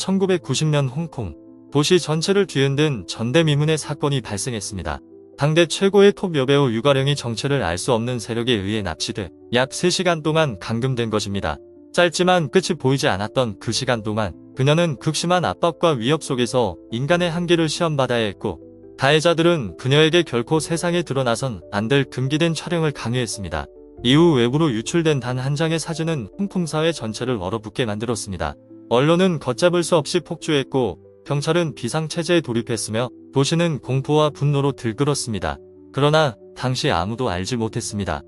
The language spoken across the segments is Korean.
1990년 홍콩 도시 전체를 뒤흔든 전대미문의 사건이 발생했습니다. 당대 최고의 톱 여배우 유가령이 정체를 알 수 없는 세력에 의해 납치돼 약 3시간 동안 감금된 것입니다. 짧지만 끝이 보이지 않았던 그 시간 동안 그녀는 극심한 압박과 위협 속에서 인간의 한계를 시험받아야 했고, 가해자들은 그녀에게 결코 세상에 드러나선 안 될 금기된 촬영을 강요했습니다. 이후 외부로 유출된 단 한 장의 사진은 홍콩 사회 전체를 얼어붙게 만들었습니다. 언론은 걷잡을 수 없이 폭주했고, 경찰은 비상체제에 돌입했으며 도시는 공포와 분노로 들끓었습니다. 그러나 당시 아무도 알지 못했습니다.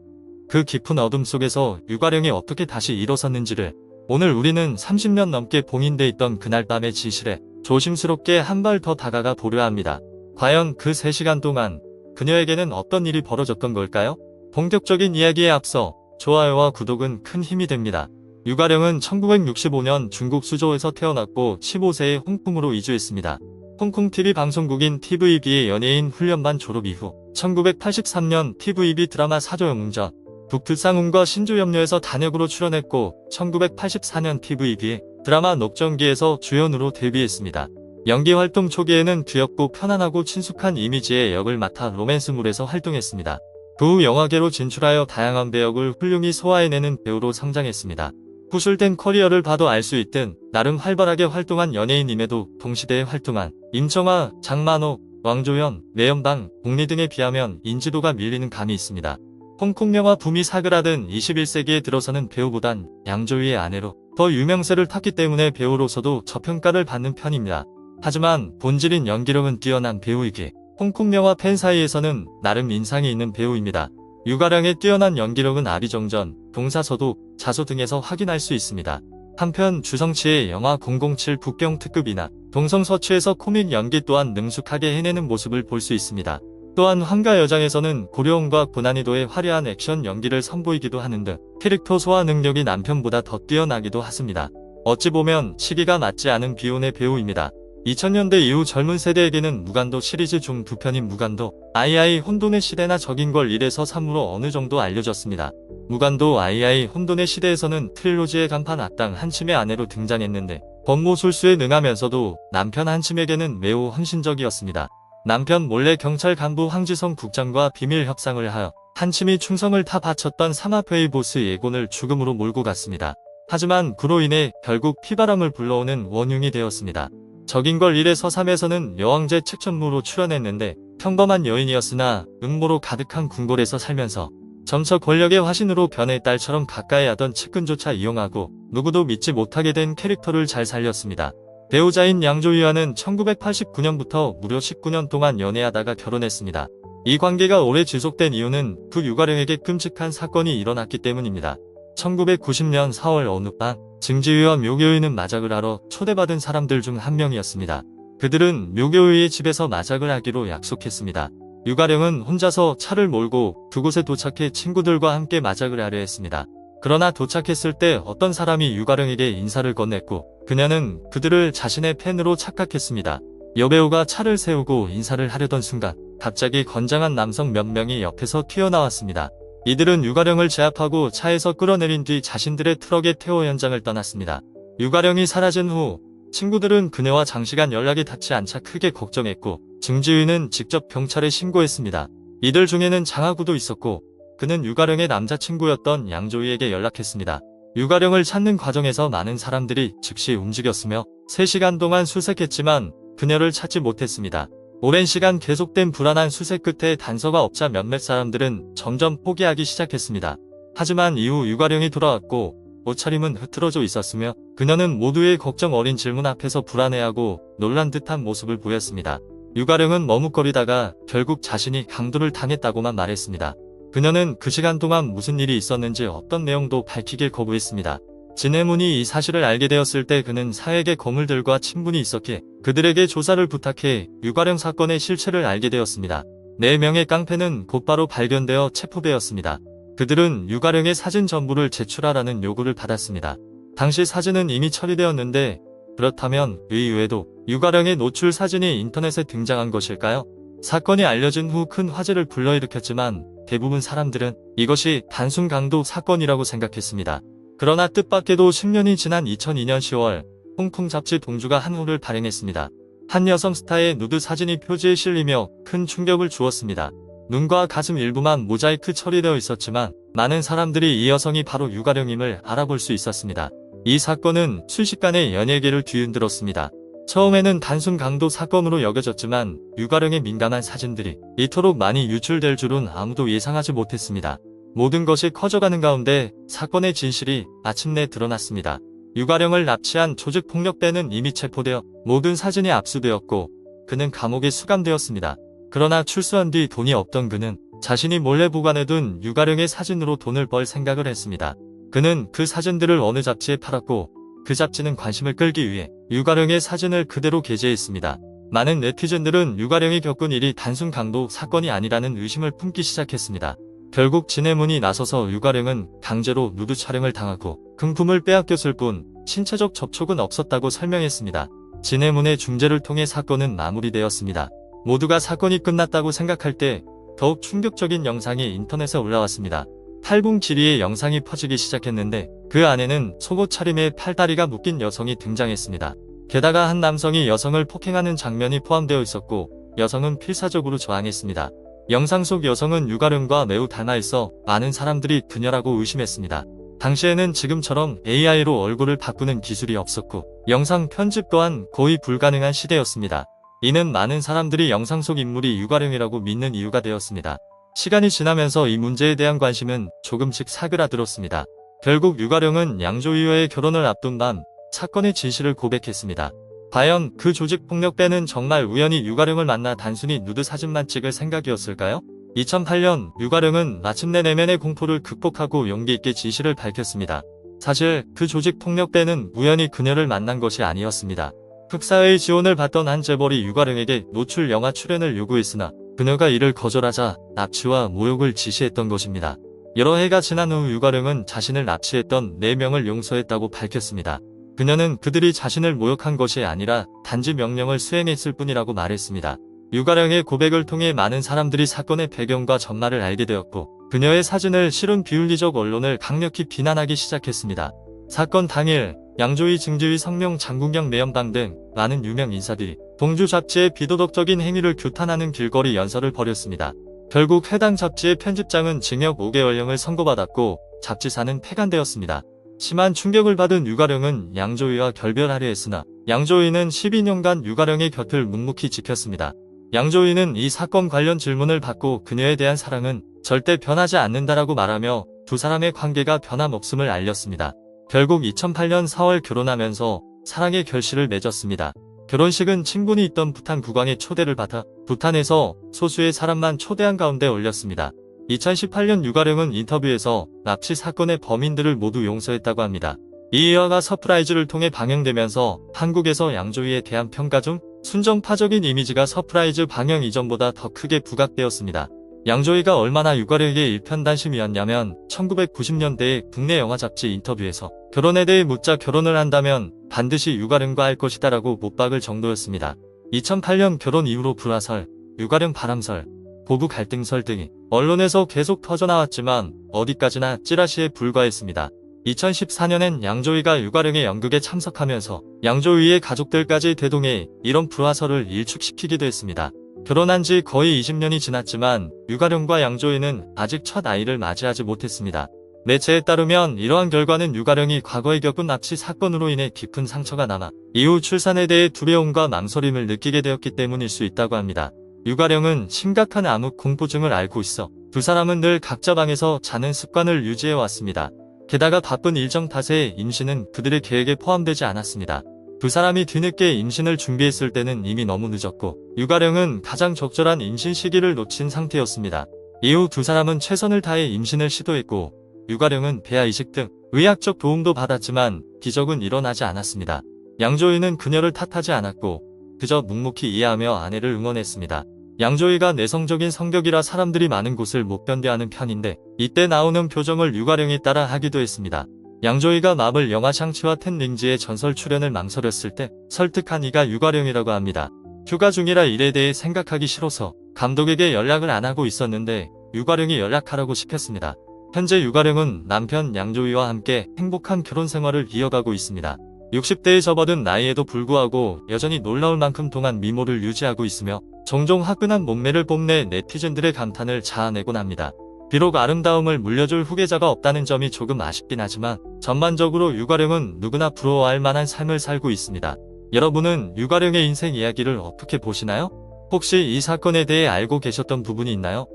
그 깊은 어둠 속에서 유가령이 어떻게 다시 일어섰는지를 오늘 우리는 30년 넘게 봉인돼 있던 그날 밤의 진실에 조심스럽게 한 발 더 다가가 보려 합니다. 과연 그 3시간 동안 그녀에게는 어떤 일이 벌어졌던 걸까요? 본격적인 이야기에 앞서 좋아요와 구독은 큰 힘이 됩니다. 유가령은 1965년 중국 수조에서 태어났고 15세에 홍콩으로 이주했습니다. 홍콩 TV 방송국인 TVB의 연예인 훈련반 졸업 이후 1983년 TVB 드라마 사조영웅전, 북두쌍움과 신주염려에서 단역으로 출연했고 1984년 TVB의 드라마 녹정기에서 주연으로 데뷔했습니다. 연기 활동 초기에는 귀엽고 편안하고 친숙한 이미지의 역을 맡아 로맨스물에서 활동했습니다. 그 후 영화계로 진출하여 다양한 배역을 훌륭히 소화해내는 배우로 성장했습니다. 구술된 커리어를 봐도 알 수 있듯 나름 활발하게 활동한 연예인임에도 동시대에 활동한 임청아, 장만옥, 왕조연, 매연방, 복리 등에 비하면 인지도가 밀리는 감이 있습니다. 홍콩 영화 붐이 사그라든 21세기에 들어서는 배우보단 양조위의 아내로 더 유명세를 탔기 때문에 배우로서도 저평가를 받는 편입니다. 하지만 본질인 연기력은 뛰어난 배우이기에 홍콩 영화 팬 사이에서는 나름 인상이 있는 배우입니다. 유가령의 뛰어난 연기력은 아비정전, 동사서독, 자소 등에서 확인할 수 있습니다. 한편 주성치의 영화 007 북경특급이나 동성서취에서 코믹 연기 또한 능숙하게 해내는 모습을 볼 수 있습니다. 또한 황가여장에서는 고려움과 고난이도의 화려한 액션 연기를 선보이기도 하는 등 캐릭터 소화 능력이 남편보다 더 뛰어나기도 하습니다. 어찌 보면 시기가 맞지 않은 비운의 배우입니다. 2000년대 이후 젊은 세대에게는 무간도 시리즈 중 2편인 무간도, 아이아이 혼돈의 시대나 적인 걸 1에서 3으로 어느 정도 알려졌습니다. 무간도 아이아이 혼돈의 시대에서는 트릴로지의 간판 악당 한침의 아내로 등장했는데 법무술수에 능하면서도 남편 한침에게는 매우 헌신적이었습니다. 남편 몰래 경찰 간부 황지성 국장과 비밀 협상을 하여 한침이 충성을 다 바쳤던 삼합회의 보스 예곤을 죽음으로 몰고 갔습니다. 하지만 그로 인해 결국 피바람을 불러오는 원흉이 되었습니다. 적인 걸 1에서 3에서는 여왕제 측천무로 출연했는데 평범한 여인이었으나 음모로 가득한 궁궐에서 살면서 점차 권력의 화신으로 변해 딸처럼 가까이 하던 측근조차 이용하고 누구도 믿지 못하게 된 캐릭터를 잘 살렸습니다. 배우자인 양조위와는 1989년부터 무려 19년 동안 연애하다가 결혼했습니다. 이 관계가 오래 지속된 이유는 그 유가령에게 끔찍한 사건이 일어났기 때문입니다. 1990년 4월 어느 밤 증지위와 묘교위는 마작을 하러 초대받은 사람들 중 한 명이었습니다. 그들은 묘교위의 집에서 마작을 하기로 약속했습니다. 유가령은 혼자서 차를 몰고 그곳에 도착해 친구들과 함께 마작을 하려 했습니다. 그러나 도착했을 때 어떤 사람이 유가령에게 인사를 건넸고 그녀는 그들을 자신의 팬으로 착각했습니다. 여배우가 차를 세우고 인사를 하려던 순간 갑자기 건장한 남성 몇 명이 옆에서 튀어나왔습니다. 이들은 유가령을 제압하고 차에서 끌어내린 뒤 자신들의 트럭에 태워 현장을 떠났습니다. 유가령이 사라진 후 친구들은 그녀와 장시간 연락이 닿지 않자 크게 걱정했고 증지위는 직접 경찰에 신고했습니다. 이들 중에는 장하구도 있었고 그는 유가령의 남자친구였던 양조위에게 연락했습니다. 유가령을 찾는 과정에서 많은 사람들이 즉시 움직였으며 3시간 동안 수색했지만 그녀를 찾지 못했습니다. 오랜 시간 계속된 불안한 수색 끝에 단서가 없자 몇몇 사람들은 점점 포기하기 시작했습니다. 하지만 이후 유가령이 돌아왔고 옷차림은 흐트러져 있었으며 그녀는 모두의 걱정 어린 질문 앞에서 불안해하고 놀란 듯한 모습을 보였습니다. 유가령은 머뭇거리다가 결국 자신이 강도를 당했다고만 말했습니다. 그녀는 그 시간 동안 무슨 일이 있었는지 어떤 내용도 밝히길 거부했습니다. 진해문이 이 사실을 알게 되었을 때 그는 사회계 거물들과 친분이 있었기에 그들에게 조사를 부탁해 유가령 사건의 실체를 알게 되었습니다. 4명의 깡패는 곧바로 발견되어 체포되었습니다. 그들은 유가령의 사진 전부를 제출하라는 요구를 받았습니다. 당시 사진은 이미 처리되었는데 그렇다면 의외도 유가령의 노출 사진이 인터넷에 등장한 것일까요? 사건이 알려진 후 큰 화제를 불러일으켰지만 대부분 사람들은 이것이 단순 강도 사건이라고 생각했습니다. 그러나 뜻밖에도 10년이 지난 2002년 10월 홍콩 잡지 동주가 한 호를 발행했습니다. 한 여성 스타의 누드 사진이 표지에 실리며 큰 충격을 주었습니다. 눈과 가슴 일부만 모자이크 처리되어 있었지만 많은 사람들이 이 여성이 바로 유가령임을 알아볼 수 있었습니다. 이 사건은 순식간에 연예계를 뒤흔들었습니다. 처음에는 단순 강도 사건으로 여겨졌지만 유가령의 민감한 사진들이 이토록 많이 유출될 줄은 아무도 예상하지 못했습니다. 모든 것이 커져가는 가운데 사건의 진실이 마침내 드러났습니다. 유가령을 납치한 조직폭력배는 이미 체포되어 모든 사진이 압수되었고 그는 감옥에 수감되었습니다. 그러나 출소한 뒤 돈이 없던 그는 자신이 몰래 보관해둔 유가령의 사진으로 돈을 벌 생각을 했습니다. 그는 그 사진들을 어느 잡지에 팔았고 그 잡지는 관심을 끌기 위해 유가령의 사진을 그대로 게재했습니다. 많은 네티즌들은 유가령이 겪은 일이 단순 강도 사건이 아니라는 의심을 품기 시작했습니다. 결국 진해문이 나서서 유가령은 강제로 누드 촬영을 당하고 금품을 빼앗겼을 뿐 신체적 접촉은 없었다고 설명했습니다. 진해문의 중재를 통해 사건은 마무리되었습니다. 모두가 사건이 끝났다고 생각할 때 더욱 충격적인 영상이 인터넷에 올라왔습니다. 8072의 영상이 퍼지기 시작했는데 그 안에는 속옷 차림에 팔다리가 묶인 여성이 등장했습니다. 게다가 한 남성이 여성을 폭행하는 장면이 포함되어 있었고 여성은 필사적으로 저항했습니다. 영상 속 여성은 유가령과 매우 닮아 있어 많은 사람들이 그녀라고 의심했습니다. 당시에는 지금처럼 AI로 얼굴을 바꾸는 기술이 없었고 영상 편집 또한 거의 불가능한 시대였습니다. 이는 많은 사람들이 영상 속 인물이 유가령이라고 믿는 이유가 되었습니다. 시간이 지나면서 이 문제에 대한 관심은 조금씩 사그라들었습니다. 결국 유가령은 양조위와의 결혼을 앞둔 밤 사건의 진실을 고백했습니다. 과연 그 조직폭력배는 정말 우연히 유가령을 만나 단순히 누드 사진만 찍을 생각이었을까요? 2008년 유가령은 마침내 내면의 공포를 극복하고 용기 있게 진실을 밝혔습니다. 사실 그 조직폭력배는 우연히 그녀를 만난 것이 아니었습니다. 흑사회의 지원을 받던 한 재벌이 유가령에게 노출 영화 출연을 요구했으나 그녀가 이를 거절하자 납치와 모욕을 지시했던 것입니다. 여러 해가 지난 후 유가령은 자신을 납치했던 4명을 용서했다고 밝혔습니다. 그녀는 그들이 자신을 모욕한 것이 아니라 단지 명령을 수행했을 뿐이라고 말했습니다. 유가령의 고백을 통해 많은 사람들이 사건의 배경과 전말을 알게 되었고 그녀의 사진을 실은 비윤리적 언론을 강력히 비난하기 시작했습니다. 사건 당일 양조위 증지위 성명 장국영 매연방 등 많은 유명 인사들이 동주 잡지의 비도덕적인 행위를 규탄하는 길거리 연설을 벌였습니다. 결국 해당 잡지의 편집장은 징역 5개월형을 선고받았고 잡지사는 폐간되었습니다. 심한 충격을 받은 유가령은 양조위와 결별하려 했으나 양조위는 12년간 유가령의 곁을 묵묵히 지켰습니다. 양조위는 이 사건 관련 질문을 받고 그녀에 대한 사랑은 절대 변하지 않는다라고 말하며 두 사람의 관계가 변함없음을 알렸습니다. 결국 2008년 4월 결혼하면서 사랑의 결실을 맺었습니다. 결혼식은 친분이 있던 부탄 국왕의 초대를 받아 부탄에서 소수의 사람만 초대한 가운데 올렸습니다. 2018년 유가령은 인터뷰에서 납치 사건의 범인들을 모두 용서했다고 합니다. 이 일화가 서프라이즈를 통해 방영되면서 한국에서 양조위에 대한 평가 중 순정파적인 이미지가 서프라이즈 방영 이전보다 더 크게 부각되었습니다. 양조위가 얼마나 유가령에게 일편단심이었냐면 1990년대에 국내 영화 잡지 인터뷰에서 결혼에 대해 묻자 결혼을 한다면 반드시 유가령과 할 것이다 라고 못 박을 정도였습니다. 2008년 결혼 이후로 불화설, 유가령 바람설, 부부 갈등설 등이 언론에서 계속 터져나왔지만 어디까지나 찌라시에 불과했습니다. 2014년엔 양조위가 유가령의 연극에 참석하면서 양조위의 가족들까지 대동해 이런 불화설을 일축시키기도 했습니다. 결혼한 지 거의 20년이 지났지만 유가령과 양조위는 아직 첫 아이를 맞이하지 못했습니다. 매체에 따르면 이러한 결과는 유가령이 과거에 겪은 납치 사건으로 인해 깊은 상처가 남아 이후 출산에 대해 두려움과 망설임을 느끼게 되었기 때문일 수 있다고 합니다. 유가령은 심각한 암흑 공포증을 앓고 있어 두 사람은 늘 각자 방에서 자는 습관을 유지해왔습니다. 게다가 바쁜 일정 탓에 임신은 그들의 계획에 포함되지 않았습니다. 두 사람이 뒤늦게 임신을 준비했을 때는 이미 너무 늦었고 유가령은 가장 적절한 임신 시기를 놓친 상태였습니다. 이후 두 사람은 최선을 다해 임신을 시도했고 유가령은 배아 이식 등 의학적 도움도 받았지만 기적은 일어나지 않았습니다. 양조위는 그녀를 탓하지 않았고 그저 묵묵히 이해하며 아내를 응원했습니다. 양조위가 내성적인 성격이라 사람들이 많은 곳을 못 견뎌하는 편인데 이때 나오는 표정을 유가령에 따라 하기도 했습니다. 양조위가 마블 영화 샹치와 텐 링지의 전설 출연을 망설였을 때 설득한 이가 유가령이라고 합니다. 휴가 중이라 일에 대해 생각하기 싫어서 감독에게 연락을 안 하고 있었는데 유가령이 연락하라고 시켰습니다. 현재 유가령은 남편 양조위와 함께 행복한 결혼 생활을 이어가고 있습니다. 60대에 접어든 나이에도 불구하고 여전히 놀라울 만큼 동안 미모를 유지하고 있으며 종종 화끈한 몸매를 뽐내 네티즌들의 감탄을 자아내곤 합니다. 비록 아름다움을 물려줄 후계자가 없다는 점이 조금 아쉽긴 하지만 전반적으로 유가령은 누구나 부러워할 만한 삶을 살고 있습니다. 여러분은 유가령의 인생 이야기를 어떻게 보시나요? 혹시 이 사건에 대해 알고 계셨던 부분이 있나요?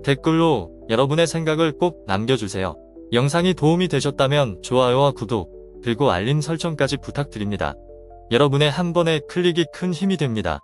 댓글로 여러분의 생각을 꼭 남겨주세요. 영상이 도움이 되셨다면 좋아요와 구독, 그리고 알림 설정까지 부탁드립니다. 여러분의 한 번의 클릭이 큰 힘이 됩니다.